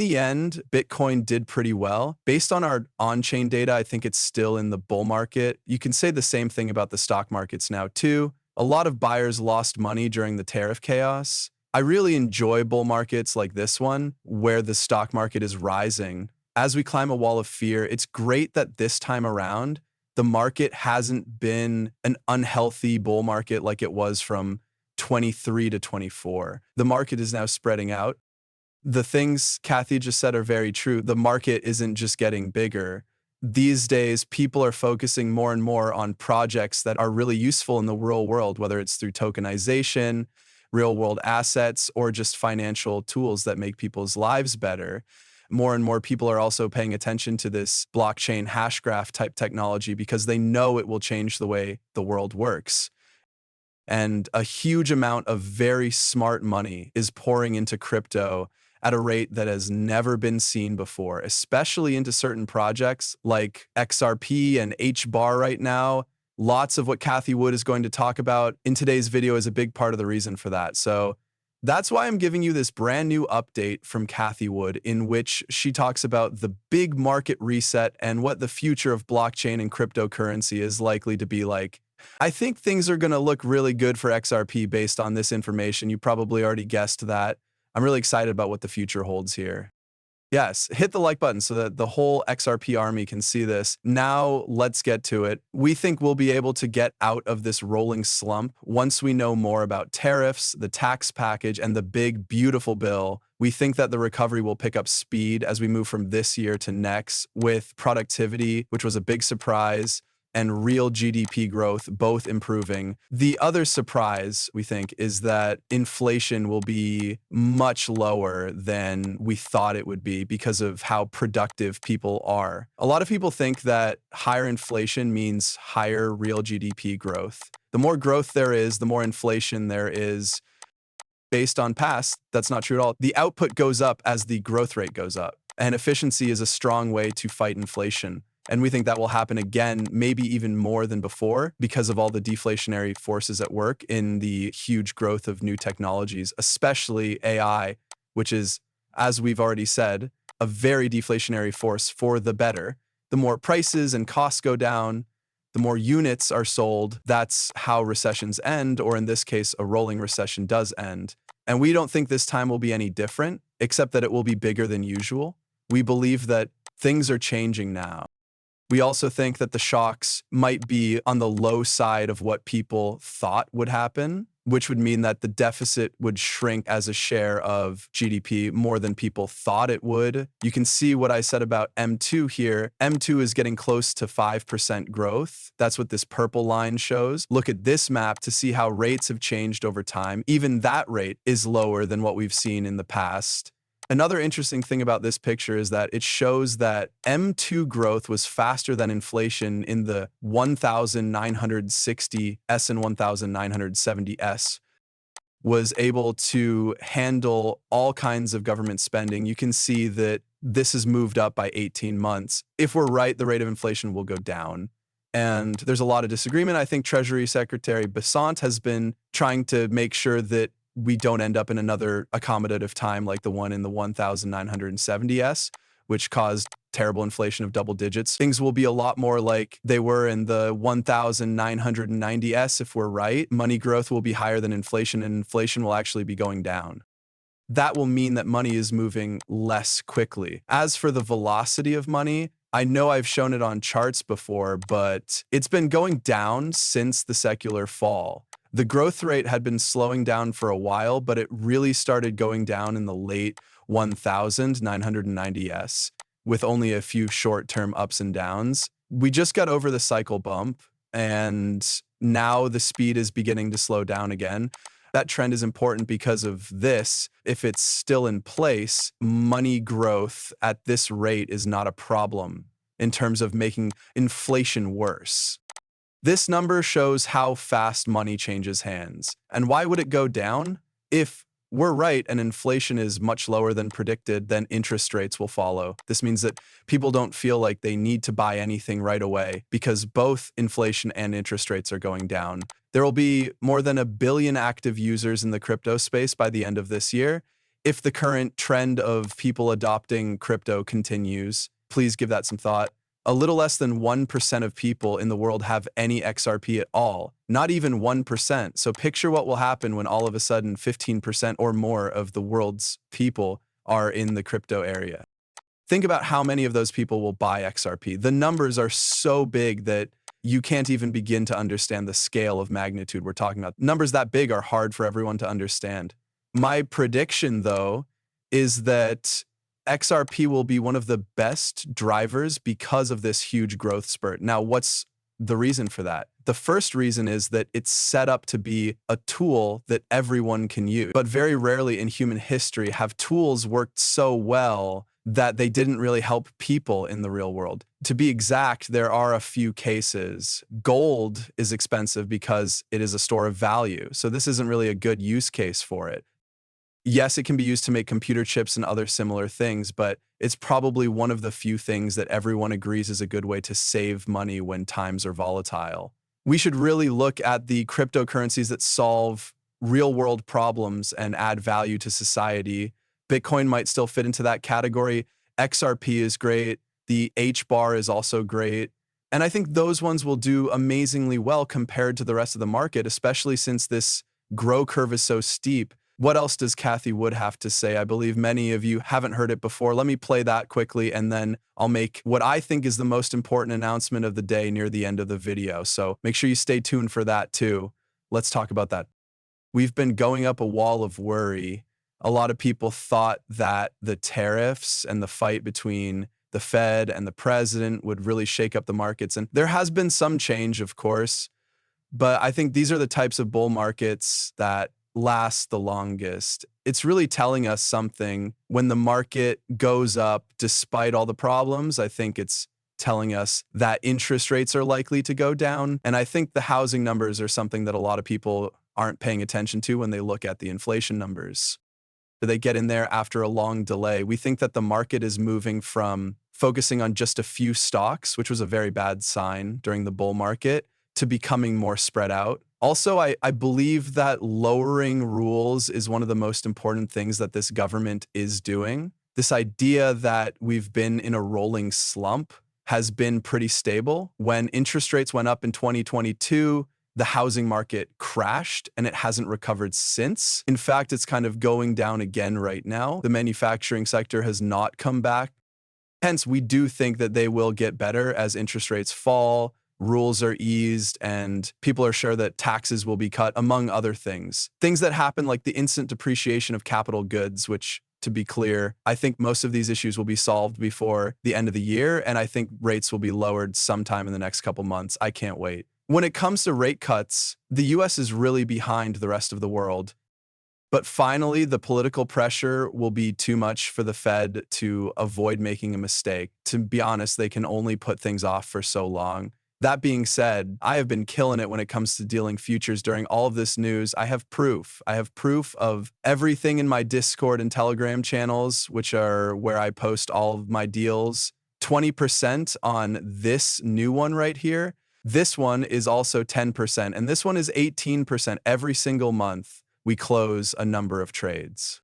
the end, Bitcoin did pretty well. Based on our on-chain data, I think it's still in the bull market. You can say the same thing about the stock markets now too. A lot of buyers lost money during the tariff chaos. I really enjoy bull markets like this one, where the stock market is rising. As we climb a wall of fear, it's great that this time around, the market hasn't been an unhealthy bull market like it was from 23 to 24. The market is now spreading out. The things Kathy just said are very true. The market isn't just getting bigger. These days, people are focusing more and more on projects that are really useful in the real world, whether it's through tokenization, real world assets, or just financial tools that make people's lives better. More and more people are also paying attention to this blockchain hash graph type technology because they know it will change the way the world works. And a huge amount of very smart money is pouring into crypto at a rate that has never been seen before, especially into certain projects like XRP and HBAR right now. Lots of what Kathy Wood is going to talk about in today's video is a big part of the reason for that. So that's why I'm giving you this brand new update from Kathy Wood, in which she talks about the big market reset and what the future of blockchain and cryptocurrency is likely to be like. I think things are going to look really good for XRP based on this information. You probably already guessed that. I'm really excited about what the future holds here. Yes, hit the like button so that the whole XRP army can see this. Now let's get to it. We think we'll be able to get out of this rolling slump once we know more about tariffs, the tax package, and the big, beautiful bill. We think that the recovery will pick up speed as we move from this year to next, with productivity, which was a big surprise, and real GDP growth both improving. The other surprise, we think, is that inflation will be much lower than we thought it would be because of how productive people are. A lot of people think that higher inflation means higher real GDP growth. The more growth there is, the more inflation there is. Based on past, that's not true at all. The output goes up as the growth rate goes up, and efficiency is a strong way to fight inflation. And we think that will happen again, maybe even more than before, because of all the deflationary forces at work in the huge growth of new technologies, especially AI, which is, as we've already said, a very deflationary force for the better. The more prices and costs go down, the more units are sold. That's how recessions end, or in this case, a rolling recession does end. And we don't think this time will be any different, except that it will be bigger than usual. We believe that things are changing now. We also think that the shocks might be on the low side of what people thought would happen, which would mean that the deficit would shrink as a share of GDP more than people thought it would. You can see what I said about M2 here. M2 is getting close to 5% growth. That's what this purple line shows. Look at this map to see how rates have changed over time. Even that rate is lower than what we've seen in the past. Another interesting thing about this picture is that it shows that M2 growth was faster than inflation in the 1960s and 1970s, was able to handle all kinds of government spending. You can see that this has moved up by 18 months. If we're right, the rate of inflation will go down. And there's a lot of disagreement. I think Treasury Secretary Besant has been trying to make sure that we don't end up in another accommodative time like the one in the 1970s, which caused terrible inflation of double digits. Things will be a lot more like they were in the 1990s if we're right. Money growth will be higher than inflation, and inflation will actually be going down. That will mean that money is moving less quickly. As for the velocity of money, I know I've shown it on charts before, but it's been going down since the secular fall. The growth rate had been slowing down for a while, but it really started going down in the late 1990s, with only a few short-term ups and downs. We just got over the cycle bump, and now the speed is beginning to slow down again. That trend is important because of this. If it's still in place, money growth at this rate is not a problem in terms of making inflation worse. This number shows how fast money changes hands. And why would it go down? If we're right and inflation is much lower than predicted, then interest rates will follow. This means that people don't feel like they need to buy anything right away because both inflation and interest rates are going down. There will be more than 1 billion active users in the crypto space by the end of this year. If the current trend of people adopting crypto continues, please give that some thought. A little less than 1% of people in the world have any XRP at all, not even 1%. So picture what will happen when all of a sudden 15% or more of the world's people are in the crypto area. Think about how many of those people will buy XRP. The numbers are so big that you can't even begin to understand the scale of magnitude we're talking about. Numbers that big are hard for everyone to understand. My prediction, though, is that XRP will be one of the best drivers because of this huge growth spurt. Now, what's the reason for that? The first reason is that it's set up to be a tool that everyone can use. But very rarely in human history have tools worked so well that they didn't really help people in the real world. To be exact, there are a few cases. Gold is expensive because it is a store of value. So this isn't really a good use case for it. Yes, it can be used to make computer chips and other similar things, but it's probably one of the few things that everyone agrees is a good way to save money when times are volatile. We should really look at the cryptocurrencies that solve real-world problems and add value to society. Bitcoin might still fit into that category. XRP is great. The H bar is also great. And I think those ones will do amazingly well compared to the rest of the market, especially since this grow curve is so steep. What else does Cathie Wood have to say? I believe many of you haven't heard it before. Let me play that quickly, and then I'll make what I think is the most important announcement of the day near the end of the video. So make sure you stay tuned for that too. Let's talk about that. We've been going up a wall of worry. A lot of people thought that the tariffs and the fight between the Fed and the president would really shake up the markets. And there has been some change, of course, but I think these are the types of bull markets that last the longest. It's really telling us something. When the market goes up despite all the problems, I think it's telling us that interest rates are likely to go down. And I think the housing numbers are something that a lot of people aren't paying attention to when they look at the inflation numbers. They get in there after a long delay. We think that the market is moving from focusing on just a few stocks, which was a very bad sign during the bull market, to becoming more spread out. Also, I believe that lowering rules is one of the most important things that this government is doing. This idea that we've been in a rolling slump has been pretty stable. When interest rates went up in 2022, the housing market crashed and it hasn't recovered since. In fact, it's kind of going down again right now. The manufacturing sector has not come back. Hence, we do think that they will get better as interest rates fall, rules are eased, and people are sure that taxes will be cut, among other things. Things that happen like the instant depreciation of capital goods, which, to be clear, I think most of these issues will be solved before the end of the year, and I think rates will be lowered sometime in the next couple months. I can't wait. When it comes to rate cuts, the US is really behind the rest of the world. But finally, the political pressure will be too much for the Fed to avoid making a mistake. To be honest, they can only put things off for so long. That being said, I have been killing it when it comes to dealing futures during all of this news. I have proof. I have proof of everything in my Discord and Telegram channels, which are where I post all of my deals. 20% on this new one right here. This one is also 10%, and this one is 18% every single month. We close a number of trades.